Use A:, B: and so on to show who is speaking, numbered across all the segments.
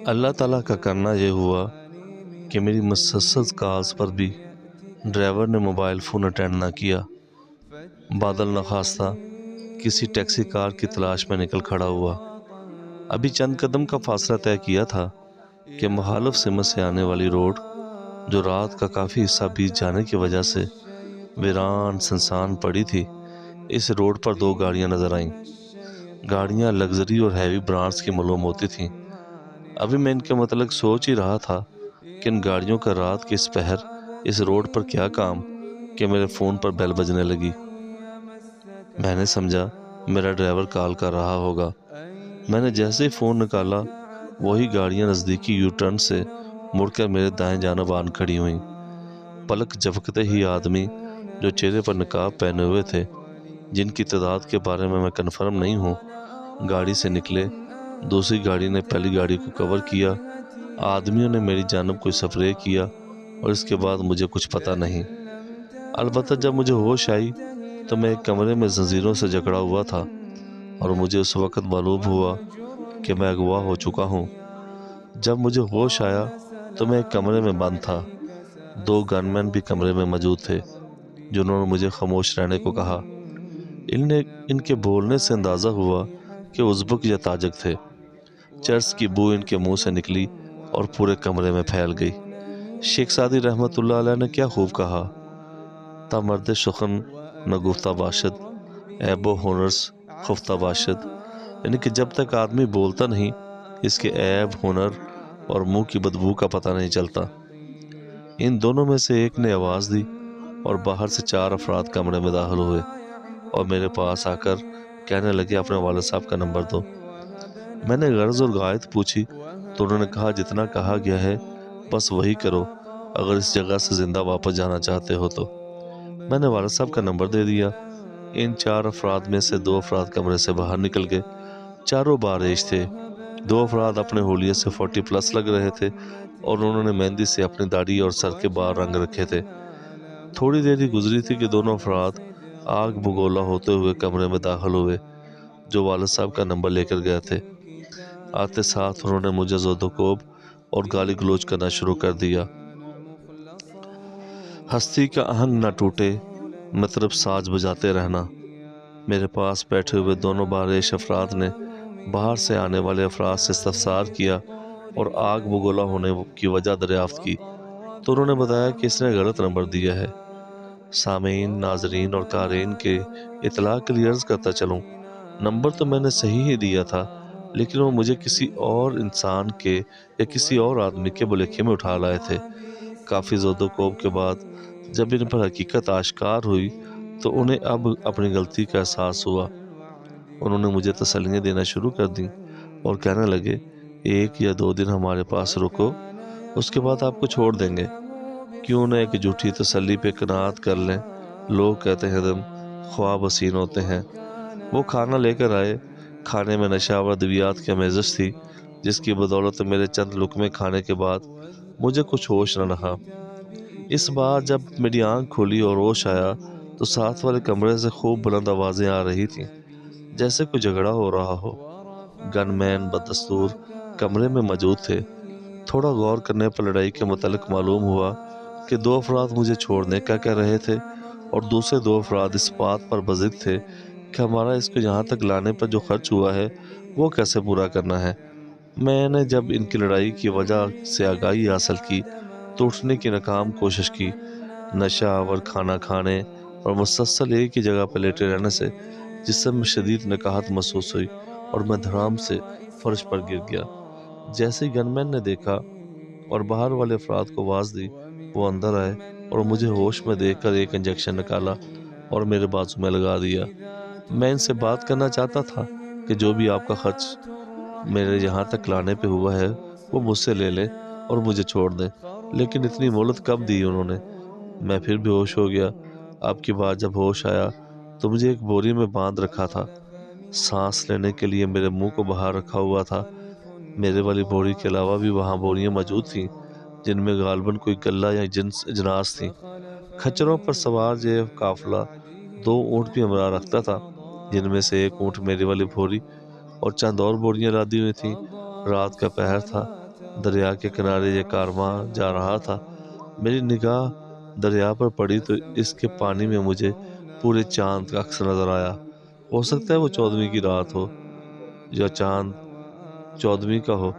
A: اللہ تعالیٰ کا کرنا یہ ہوا کہ میری مسلسل کالز پر بھی ڈرائیور نے موبائل فون اٹینڈ نہ کیا۔ بادل نخواستہ کسی ٹیکسی کار کی تلاش میں نکل کھڑا ہوا۔ ابھی چند قدم کا فاصلہ طے کیا تھا کہ مخالف سمت سے آنے والی روڈ، جو رات کا کافی حصہ بیت جانے کی وجہ سے ویران سنسان پڑی تھی، اس روڈ پر دو گاڑیاں نظر آئیں۔ گاڑیاں لگژری اور ہیوی برانڈز کی معلوم ہوتی تھیں۔ ابھی میں ان کے متعلق سوچ ہی رہا تھا کہ ان گاڑیوں کا رات کے اس پہر اس روڈ پر کیا کام کہ میرے فون پر بیل بجنے لگی۔ میں نے سمجھا میرا ڈرائیور کال کر رہا ہوگا۔ میں نے جیسے ہی فون نکالا، وہی گاڑیاں نزدیکی یو ٹرن سے مڑ کر میرے دائیں جانب آن کھڑی ہوئیں۔ پلک جھپکتے ہی آدمی جو چہرے پر نقاب پہنے ہوئے تھے، جن کی تعداد کے بارے میں کنفرم نہیں ہوں، گاڑی سے نکلے۔ دوسری گاڑی نے پہلی گاڑی کو کور کیا۔ آدمیوں نے میری جانب کوئی سپرے کیا اور اس کے بعد مجھے کچھ پتہ نہیں۔ البتہ جب مجھے ہوش آئی تو میں ایک کمرے میں زنجیروں سے جکڑا ہوا تھا، اور مجھے اس وقت معلوم ہوا کہ میں اغوا ہو چکا ہوں۔ جب مجھے ہوش آیا تو میں ایک کمرے میں بند تھا۔ دو گن مین بھی کمرے میں موجود تھے، جنہوں نے مجھے خاموش رہنے کو کہا۔ ان کے بولنے سے اندازہ ہوا کہ ازبک یا تاجک تھے۔ چرس کی بو ان کے منہ سے نکلی اور پورے کمرے میں پھیل گئی۔ شیخ سعدی رحمۃ اللہ علیہ نے کیا خوب کہا، تا مرد سخن نہ گفتہ باشد، عیب و ہنرس خفتہ باشد، یعنی کہ جب تک آدمی بولتا نہیں، اس کے عیب، ہنر اور منہ کی بدبو کا پتہ نہیں چلتا۔ ان دونوں میں سے ایک نے آواز دی اور باہر سے 4 افراد کمرے میں داخل ہوئے اور میرے پاس آ کر کہنے لگے اپنے والد صاحب کا نمبر دو۔ میں نے غرض اور غائط پوچھی تو انہوں نے کہا جتنا کہا گیا ہے بس وہی کرو، اگر اس جگہ سے زندہ واپس جانا چاہتے ہو تو۔ میں نے والد صاحب کا نمبر دے دیا۔ ان 4 افراد میں سے 2 افراد کمرے سے باہر نکل گئے۔ چاروں باریش تھے۔ 2 افراد اپنے حلیے سے 40+ لگ رہے تھے اور انہوں نے مہندی سے اپنی داڑھی اور سر کے بال رنگ رکھے تھے۔ تھوڑی دیر ہی گزری تھی کہ دونوں افراد آگ بگولا ہوتے ہوئے کمرے میں داخل ہوئے، جو والد صاحب کا نمبر لے کر گئے تھے۔ آتے ساتھ انہوں نے مجھے زد و کوب اور گالی گلوچ کرنا شروع کر دیا۔ ہستی کا آہنگ نہ ٹوٹے، مطرب ساز بجاتے رہنا۔ میرے پاس بیٹھے ہوئے دونوں باریش افراد نے باہر سے آنے والے افراد سے استفسار کیا اور آگ بگولا ہونے کی وجہ دریافت کی تو انہوں نے بتایا کہ اس نے غلط نمبر دیا ہے۔ سامعین، ناظرین اور قارئین کے اطلاع کے لیے عرض کرتا چلوں، نمبر تو میں نے صحیح ہی دیا تھا، لیکن وہ مجھے کسی اور انسان کے یا کسی اور آدمی کے بلیکھے میں اٹھا لائے تھے۔ کافی زد و کوب کے بعد جب ان پر حقیقت آشکار ہوئی تو انہیں اب اپنی غلطی کا احساس ہوا۔ انہوں نے مجھے تسلیاں دینا شروع کر دیں اور کہنے لگے 1 یا 2 دن ہمارے پاس رکو، اس کے بعد آپ کو چھوڑ دیں گے۔ کیوں نہ ایک جھوٹی تسلی پہ قناعت کر لیں۔ لوگ کہتے ہیں دم خواب حسین ہوتے ہیں۔ وہ کھانا لے کر آئے۔ کھانے میں نشہ آور ادویات کی آمیزش تھی، جس کی بدولت میرے چند لقمے کھانے کے بعد مجھے کچھ ہوش نہ رہا۔ اس بار جب میری آنکھ کھلی اور ہوش آیا تو ساتھ والے کمرے سے خوب بلند آوازیں آ رہی تھیں، جیسے کوئی جھگڑا ہو رہا ہو۔ گن مین بدستور کمرے میں موجود تھے۔ تھوڑا غور کرنے پر لڑائی کے متعلق معلوم ہوا کہ 2 افراد مجھے چھوڑنے کا کہہ رہے تھے اور دوسرے 2 افراد اس بات پر بضد تھے کہ ہمارا اس کو یہاں تک لانے پر جو خرچ ہوا ہے وہ کیسے پورا کرنا ہے۔ میں نے جب ان کی لڑائی کی وجہ سے آگاہی حاصل کی تو اٹھنے کی ناکام کوشش کی۔ نشہ آور کھانا کھانے اور مسلسل ایک ہی جگہ پر لیٹے رہنے سے جسم میں شدید نکاہت محسوس ہوئی اور میں دھڑام سے فرش پر گر گیا۔ جیسے ہی گن مین نے دیکھا اور باہر والے افراد کو آواز دی، وہ اندر آئے اور مجھے ہوش میں دیکھ کر ایک انجیکشن نکالا اور میرے بازو میں لگا دیا۔ میں ان سے بات کرنا چاہتا تھا کہ جو بھی آپ کا خرچ میرے یہاں تک لانے پہ ہوا ہے وہ مجھ سے لے لیں اور مجھے چھوڑ دیں، لیکن اتنی مہلت کب دی انہوں نے؟ میں پھر بے ہوش ہو گیا۔ اب کی بار جب ہوش آیا تو مجھے ایک بوری میں باندھ رکھا تھا۔ سانس لینے کے لیے میرے منہ کو باہر رکھا ہوا تھا۔ میرے والی بوری کے علاوہ بھی وہاں بوریاں موجود تھیں، جن میں غالباً کوئی غلہ یا اجناس تھیں۔ کھچروں پر سوار یہ قافلہ 2 اونٹ بھی ہمراہ رکھتا تھا، جن میں سے ایک اونٹ میری والی بوری اور چند اور بوریاں لادی ہوئی تھیں۔ رات کا پہر تھا دریا کے کنارے یہ کارواں جا رہا تھا۔ میری نگاہ دریا پر پڑی تو اس کے پانی میں مجھے پورے چاند کا عکس نظر آیا۔ ہو سکتا ہے وہ 14ویں کی رات ہو یا چاند 14ویں کا ہو۔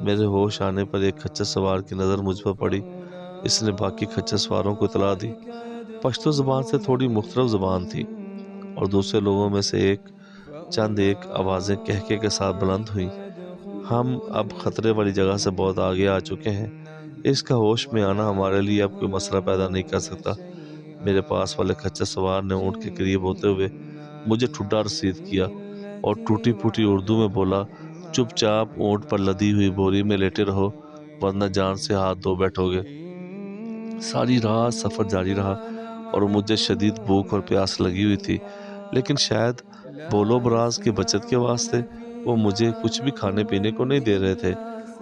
A: میرے ہوش آنے پر ایک خچر سوار کی نظر مجھ پر پڑی۔ اس نے باقی خچر سواروں کو اطلاع دی۔ پشتو زبان سے تھوڑی مختلف زبان تھی اور دوسرے لوگوں میں سے چند آوازیں کہکے کے ساتھ بلند ہوئیں۔ ہم اب خطرے والی جگہ سے بہت آگے آ چکے ہیں۔ اس کا ہوش میں آنا ہمارے لیے اب کوئی مسئلہ پیدا نہیں کر سکتا۔ میرے پاس والے خچر سوار نے اونٹ کے قریب ہوتے ہوئے مجھے ٹھڈا رسید کیا اور ٹوٹی پھوٹی اردو میں بولا، چپ چاپ اونٹ پر لدی ہوئی بوری میں لیٹے رہو ورنہ جان سے ہاتھ دھو بیٹھو گے۔ ساری رات سفر جاری رہا اور مجھے شدید بھوک اور پیاس لگی ہوئی تھی، لیکن شاید بولو براز کی بچت کے واسطے وہ مجھے کچھ بھی کھانے پینے کو نہیں دے رہے تھے۔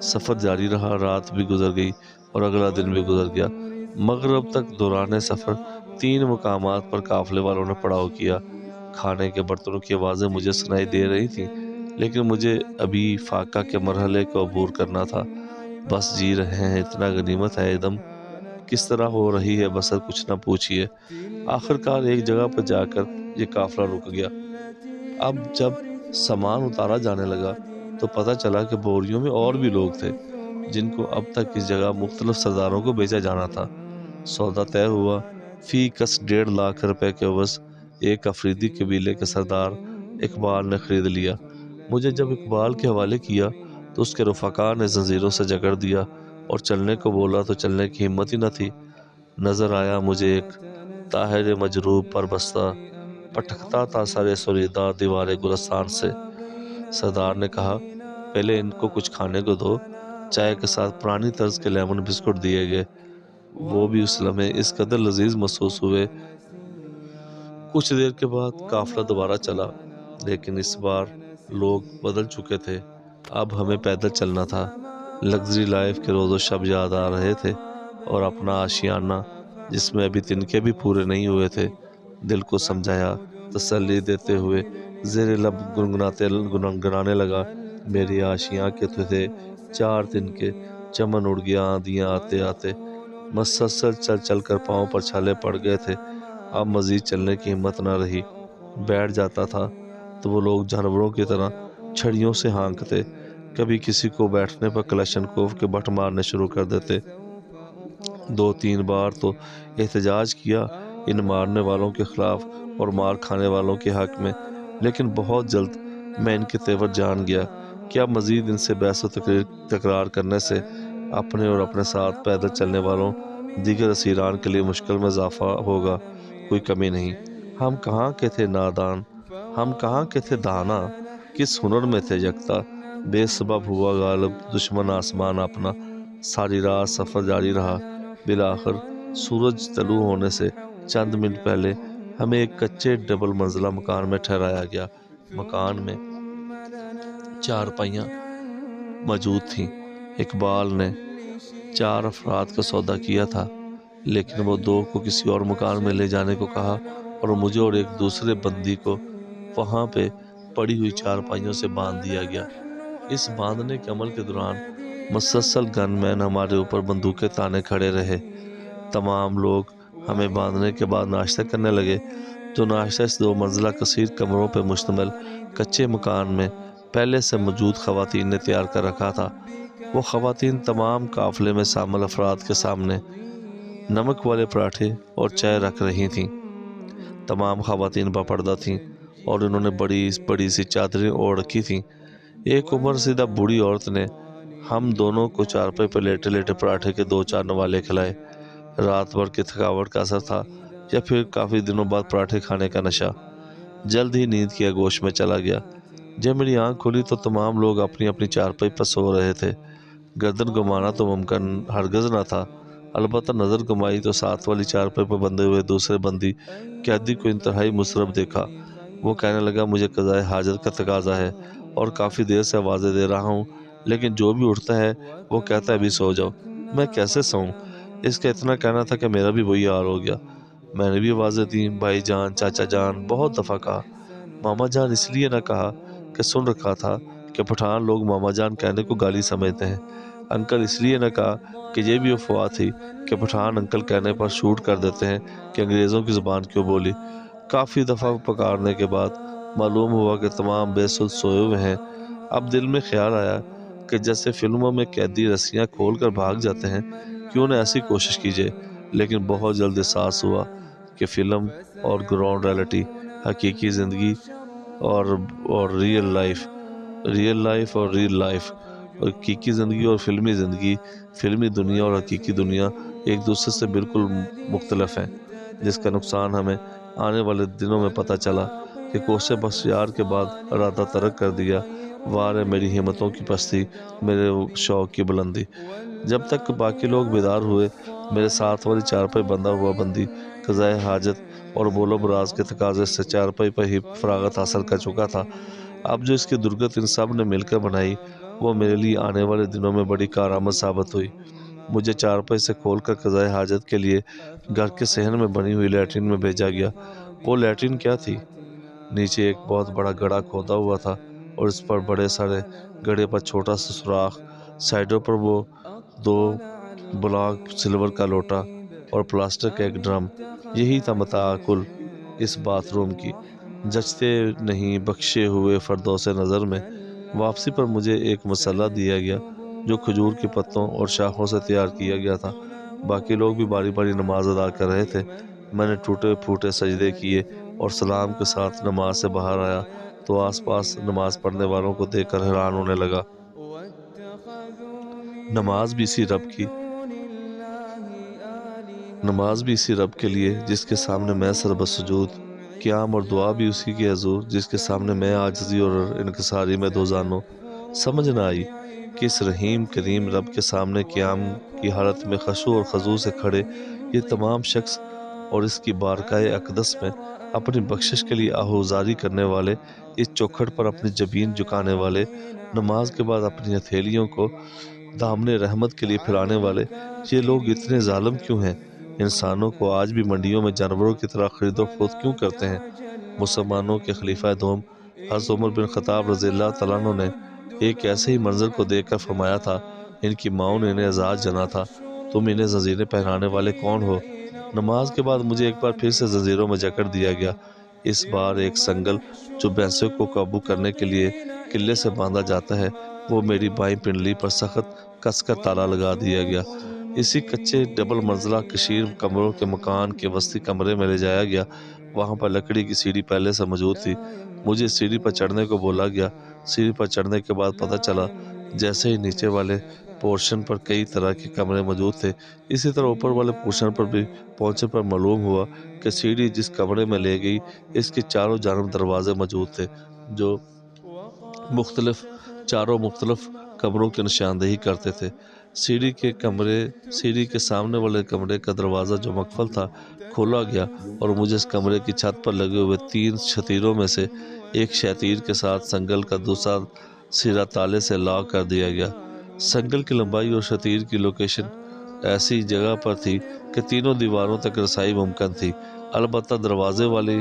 A: سفر جاری رہا، رات بھی گزر گئی اور اگلا دن بھی گزر گیا۔ مغرب تک دوران سفر 3 مقامات پر قافلے والوں نے پڑاؤ کیا۔ کھانے کے برتنوں کی آوازیں مجھے سنائی دے رہی تھیں، لیکن مجھے ابھی فاقہ کے مرحلے کو عبور کرنا تھا۔ بس جی رہے ہیں، اتنا غنیمت ہے، ایک دم کس طرح ہو رہی ہے بسر کچھ نہ پوچھئے۔ آخرکار ایک جگہ پر جا کر یہ قافلہ رک گیا۔ اب جب سامان اتارا جانے لگا تو پتہ چلا کہ بوریوں میں اور بھی لوگ تھے جن کو اب تک اس جگہ مختلف سرداروں کو بیچا جانا تھا۔ سودا طے ہوا۔ فی کس 1.5 لاکھ روپے کے عوض ایک افریدی قبیلے کے سردار اقبال نے خرید لیا۔ مجھے جب اقبال کے حوالے کیا تو اس کے رفقا نے زنجیروں سے جکڑ دیا اور چلنے کو بولا تو چلنے کی ہمت ہی نہ تھی۔ نظر آیا مجھے ایک طاہر مجروب پر بستہ پٹکتا تھا سر سریدہ دیوار گلستان سے۔ سردار نے کہا، پہلے ان کو کچھ کھانے کو دو۔ چائے کے ساتھ پرانی طرز کے لیمن بسکٹ دیے گئے، وہ بھی اس لمحے اس قدر لذیذ محسوس ہوئے۔ کچھ دیر کے بعد قافلہ دوبارہ چلا، لیکن اس بار لوگ بدل چکے تھے۔ اب ہمیں پیدل چلنا تھا۔ لگژری لائف کے روز و شب یاد آ رہے تھے اور اپنا آشیانہ جس میں ابھی تنکے بھی پورے نہیں ہوئے تھے۔ دل کو سمجھایا، تسلی دیتے ہوئے زیر لب گنگنانے لگا، میری آشیاں کے تھے 4 تنکے، چمن اڑ گیا آندیاں آتے آتے، مسلسل چل چل کر پاؤں پر چھالے پڑ گئے تھے۔ اب مزید چلنے کی ہمت نہ رہی۔ بیٹھ جاتا تھا تو وہ لوگ جانوروں کی طرح چھڑیوں سے ہانکتے، کبھی کسی کو بیٹھنے پر کلاشنکوف کے بٹ مارنے شروع کر دیتے۔ 2-3 بار تو احتجاج کیا ان مارنے والوں کے خلاف اور مار کھانے والوں کے حق میں، لیکن بہت جلد میں ان کے تیور جان گیا کہ اب مزید ان سے بحث و تکرار کرنے سے اپنے اور اپنے ساتھ پیدل چلنے والوں دیگر اسیران کے لیے مشکل میں اضافہ ہوگا، کوئی کمی نہیں۔ ہم کہاں کے تھے نادان، ہم کہاں کے تھے دانا، کس ہنر میں تھے یکتا، بے سبب ہوا غالب دشمن آسمان اپنا۔ ساری رات سفر جاری رہا۔ بالآخر سورج طلوع ہونے سے چند منٹ پہلے ہمیں ایک کچے ڈبل منزلہ مکان میں ٹھہرایا گیا۔ مکان میں 4 پائیاں موجود تھیں۔ اقبال نے 4 افراد کا سودا کیا تھا، لیکن وہ 2 کو کسی اور مکان میں لے جانے کو کہا اور مجھے اور ایک دوسرے بندی کو وہاں پہ پڑی ہوئی 4 پائیوں سے باندھ دیا گیا۔ اس باندھنے کے عمل کے دوران مسلسل گن مین ہمارے اوپر بندوقیں تانے کھڑے رہے۔ تمام لوگ ہمیں باندھنے کے بعد ناشتہ کرنے لگے۔ جو ناشتہ اس 2 منزلہ کثیر کمروں پر مشتمل کچے مکان میں پہلے سے موجود خواتین نے تیار کر رکھا تھا، وہ خواتین تمام قافلے میں شامل افراد کے سامنے نمک والے پراٹھے اور چائے رکھ رہی تھیں۔ تمام خواتین باپردہ تھیں اور انہوں نے بڑی بڑی سی چادریں اوڑھ رکھی تھیں۔ ایک عمر رسیدہ بوڑھی عورت نے ہم دونوں کو چارپائی پر لیٹے لیٹے پراٹھے کے 2-4 نوالے کھلائے۔ رات بھر کی تھکاوٹ کا اثر تھا یا پھر کافی دنوں بعد پراٹھے کھانے کا نشہ۔ جلد ہی نیند کی آغوش میں چلا گیا۔ جب میری آنکھ کھلی تو تمام لوگ اپنی اپنی چارپائی پر سو رہے تھے۔ گردن گھمانا تو ممکن ہرگز نہ تھا، البتہ نظر گھمائی تو ساتھ والی چارپائی پر بندھے ہوئے دوسرے بندی قیدی کو انتہائی مضطرب دیکھا۔ وہ کہنے لگا، مجھے قضائے حاجت کا تقاضا ہے اور کافی دیر سے آوازیں دے رہا ہوں، لیکن جو بھی اٹھتا ہے وہ کہتا ہے ابھی سو جاؤ۔ میں کیسے سوؤں؟ اس کا اتنا کہنا تھا کہ میرا بھی وہی حال ہو گیا۔ میں نے بھی آوازیں دیں، بھائی جان، چاچا جان، بہت دفعہ کہا۔ ماما جان اس لیے نہ کہا کہ سن رکھا تھا کہ پٹھان لوگ ماما جان کہنے کو گالی سمجھتے ہیں، انکل اس لیے نہ کہا کہ یہ بھی افواہ تھی کہ پٹھان انکل کہنے پر شوٹ کر دیتے ہیں کہ انگریزوں کی زبان کیوں بولی۔ کافی دفعہ پکارنے کے بعد معلوم ہوا کہ تمام بے سود سوئے ہوئے ہیں۔ اب دل میں خیال آیا کہ جیسے فلموں میں قیدی رسیاں کھول کر بھاگ جاتے ہیں، کیوں نہ ایسی کوشش کیجیے، لیکن بہت جلد احساس ہوا کہ فلم اور گراؤنڈ ریئلٹی، حقیقی زندگی اور ریئل لائف اور حقیقی زندگی اور فلمی زندگی، فلمی دنیا اور حقیقی دنیا ایک دوسرے سے بالکل مختلف ہیں، جس کا نقصان ہمیں آنے والے دنوں میں پتہ چلا کہ کوسے بسیار کے بعد ارادہ ترک کر دیا۔ وار ہے میری ہمتوں کی پستی، میرے شوق کی بلندی۔ جب تک باقی لوگ بیدار ہوئے، میرے ساتھ والی چارپائی بندہ ہوا بندی قضائے حاجت اور بولو براز کے تقاضے سے چارپائی پر ہی فراغت حاصل کر چکا تھا۔ اب جو اس کی درگت ان سب نے مل کر بنائی، وہ میرے لیے آنے والے دنوں میں بڑی کارآمد ثابت ہوئی۔ مجھے چارپائی سے کھول کر قضائے حاجت کے لیے گھر کے صحن میں بنی ہوئی لیٹرین میں بھیجا گیا۔ وہ لیٹرین کیا تھی؟ نیچے ایک بہت بڑا گڑھا کھودا ہوا تھا اور اس پر بڑے سارے گڑھے پر چھوٹا سا سوراخ، سائڈوں پر وہ 2 بلاک سلور کا لوٹا اور پلاسٹر کا ایک ڈرم۔ یہی تھا متاع کل اس باتھ روم کی۔ جچتے نہیں بخشے ہوئے فردوس نظر میں واپسی پر مجھے ایک مسلح دیا گیا جو کھجور کے پتوں اور شاخوں سے تیار کیا گیا تھا۔ باقی لوگ بھی باری باری نماز ادا کر رہے تھے۔ میں نے ٹوٹے پھوٹے سجدے کیے اور سلام کے ساتھ نماز سے باہر آیا تو آس پاس نماز پڑھنے والوں کو دیکھ کر حیران ہونے لگا۔ نماز بھی اسی رب کے لیے جس کے سامنے میں سربسجود، قیام اور دعا بھی اسی کے حضور جس کے سامنے میں عاجزی اور انکساری میں دوزانوں۔ سمجھ نہ آئی کہ اس رحیم کریم رب کے سامنے قیام کی حالت میں خشوع اور خضوع سے کھڑے یہ تمام شخص اور اس کی بارگاہ اقدس میں اپنی بخشش کے لیے آہوزاری کرنے والے، اس چوکھٹ پر اپنی جبین جھکانے والے، نماز کے بعد اپنی ہتھیلیوں کو دامن رحمت کے لیے پھیلانے والے، یہ لوگ اتنے ظالم کیوں ہیں؟ انسانوں کو آج بھی منڈیوں میں جانوروں کی طرح خرید و فروخت کیوں کرتے ہیں؟ مسلمانوں کے خلیفہ دوم حضرت عمر بن خطاب رضی اللہ تعالیٰ عنہ نے ایک ایسے ہی منظر کو دیکھ کر فرمایا تھا، ان کی ماؤں نے انہیں اعزاز جنا تھا، تم انہیں زنجیریں پہنانے والے کون ہو؟ نماز کے بعد مجھے ایک بار پھر سے زنجیروں میں جکڑ دیا گیا۔ اس بار ایک سنگل جو بھینسوں کو قابو کرنے کے لیے قلعے سے باندھا جاتا ہے، وہ میری بائیں پنڈلی پر سخت کس کر تالا لگا دیا گیا۔ اسی کچے ڈبل منزلہ کشیر کمروں کے مکان کے وسطی کمرے میں لے جایا گیا۔ وہاں پر لکڑی کی سیڑھی پہلے سے موجود تھی۔ مجھے سیڑھی پر چڑھنے کو بولا گیا۔ سیڑھی پر چڑھنے کے بعد پتہ چلا جیسے ہی نیچے والے پورشن پر کئی طرح کے کمرے موجود تھے، اسی طرح اوپر والے پورشن پر بھی پہنچنے پر معلوم ہوا کہ سیڑھی جس کمرے میں لے گئی اس کے چاروں جانب دروازے موجود تھے جو چاروں مختلف کمروں کی نشاندہی کرتے تھے۔ سیڑھی کے سامنے والے کمرے کا دروازہ جو مقفل تھا کھولا گیا اور مجھے اس کمرے کی چھت پر لگے ہوئے 3 شتیروں میں سے ایک شتیر کے ساتھ سنگل کا دوسرا سرا تالے سے لاک کر دیا گیا۔ سنگل کی لمبائی اور شتیر کی لوکیشن ایسی جگہ پر تھی کہ تینوں دیواروں تک رسائی ممکن تھی، البتہ دروازے والی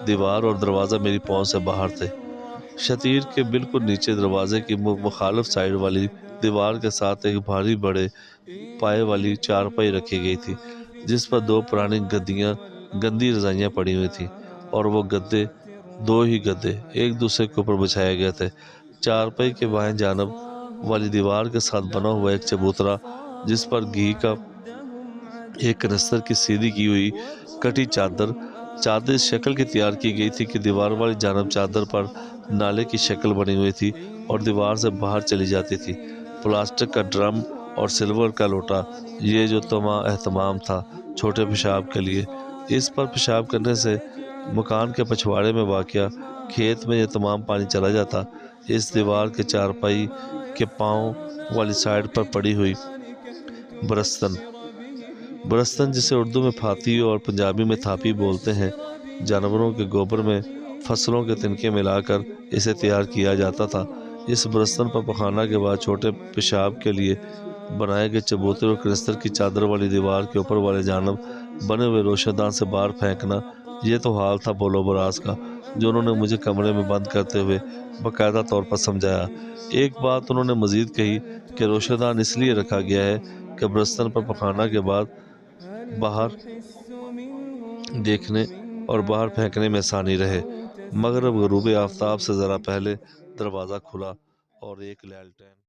A: دیوار اور دروازہ میری پہنچ سے باہر تھے۔ شتیر کے بالکل نیچے دروازے کی مخالف سائیڈ والی دیوار کے ساتھ ایک بھاری بڑے پائے والی چارپائی رکھی گئی تھی جس پر 2 پرانی گندی رضائیاں پڑی ہوئی تھیں اور وہ 2 ہی گدے ایک دوسرے کے اوپر بچھائے گئے تھے۔ چارپائی کے بائیں جانب والی دیوار کے ساتھ بنا ہوا ایک چبوترا جس پر گھی کا ایک کنستر کی سیدھی کی ہوئی کٹی چادر اس شکل کی تیار کی گئی تھی کہ دیوار والی جانب چادر پر نالے کی شکل بنی ہوئی تھی اور دیوار سے باہر چلی جاتی تھی۔ پلاسٹک کا ڈرم اور سلور کا لوٹا، یہ جو اہتمام تھا چھوٹے پیشاب کے لیے۔ اس پر پیشاب کرنے سے مکان کے پچھواڑے میں واقع کھیت میں یہ تمام پانی چلا جاتا۔ اس دیوار کے چارپائی کے پاؤں والی سائیڈ پر پڑی ہوئی برستن جسے اردو میں پھاتی اور پنجابی میں تھاپی بولتے ہیں، جانوروں کے گوبر میں فصلوں کے تنکے ملا کر اسے تیار کیا جاتا تھا۔ اس برستن پر پخانا کے بعد چھوٹے پیشاب کے لیے بنائے گئے چبوترے اور کنستر کی چادر والی دیوار کے اوپر والے جانب بنے ہوئے روشن دان سے باہر پھینکنا، یہ تو حال تھا بولو براز کا۔ جو انہوں نے مجھے کمرے میں بند کرتے ہوئے باقاعدہ طور پر سمجھایا۔ ایک بات انہوں نے مزید کہی کہ روشن دان اس لیے رکھا گیا ہے کہ برتن پر پکانا کے بعد باہر دیکھنے اور باہر پھینکنے میں آسانی رہے۔ مغرب غروب آفتاب سے ذرا پہلے دروازہ کھلا اور ایک لالٹین